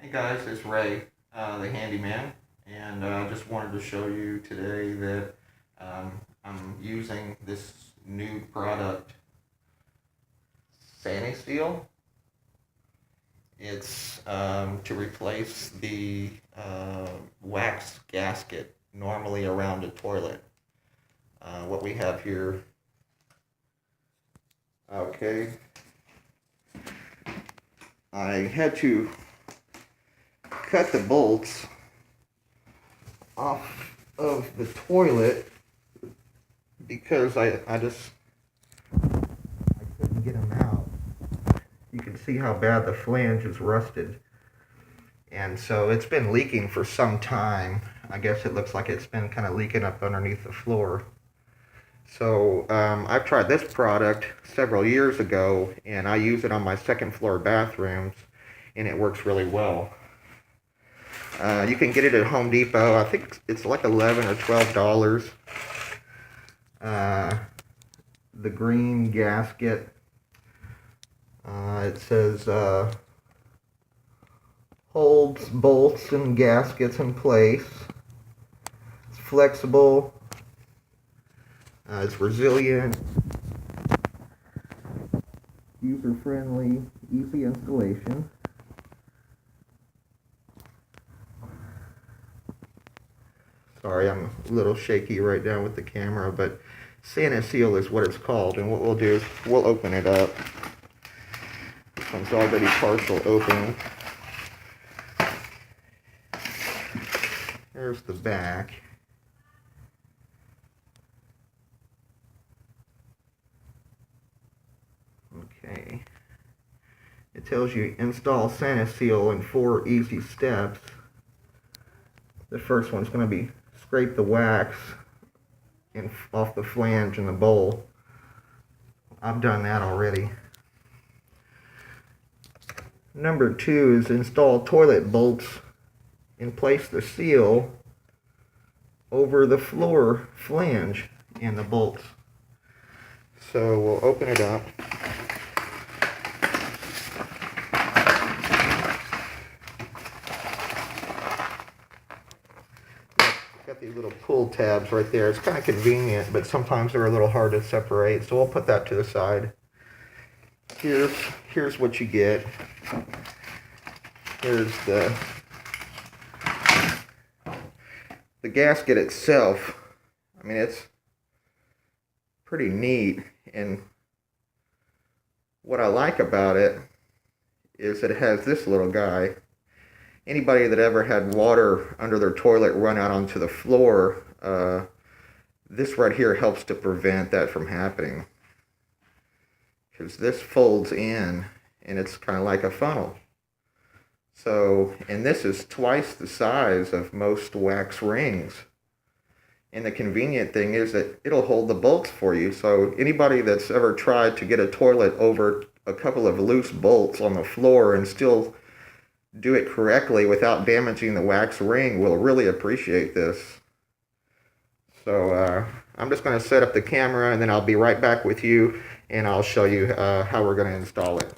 Hey guys, it's Ray, the handyman, and I just wanted to show you today that I'm using this new product, SaniSeal. It's to replace the wax gasket normally around a toilet. What we have here, okay, I had to cut the bolts off of the toilet because I couldn't get them out. You can see how bad the flange is rusted, and so it's been leaking for some time. I guess it looks like it's been kind of leaking up underneath the floor. So I've tried this product several years ago, and I use it on my second floor bathrooms, and it works really well. You can get it at Home Depot. I think it's like $11 or $12. The green gasket. It says holds bolts and gaskets in place. It's flexible. It's resilient. User-friendly. Easy installation. Sorry, I'm a little shaky right now with the camera, but SaniSeal is what it's called. And what we'll do is we'll open it up. This one's already partial open. There's the back. Okay. It tells you install SaniSeal in 4 easy steps. The first one's going to be scrape the wax off the flange in the bowl. I've done that already. Number 2 is install toilet bolts and place the seal over the floor flange and the bolts. So we'll open it up. Got these little pull tabs right there. It's kind of convenient, but sometimes they're a little hard to separate, so we'll put that to the side. Here's what you get. Here's the gasket itself. I mean, it's pretty neat, and what I like about it is that it has this little guy. Anybody that ever had water under their toilet run out onto the floor, this right here helps to prevent that from happening. Because this folds in, and it's kind of like a funnel. So, and this is twice the size of most wax rings. And the convenient thing is that it'll hold the bolts for you. So anybody that's ever tried to get a toilet over a couple of loose bolts on the floor and still do it correctly without damaging the wax ring will really appreciate this. So I'm just going to set up the camera, and then I'll be right back with you, and I'll show you how we're going to install it.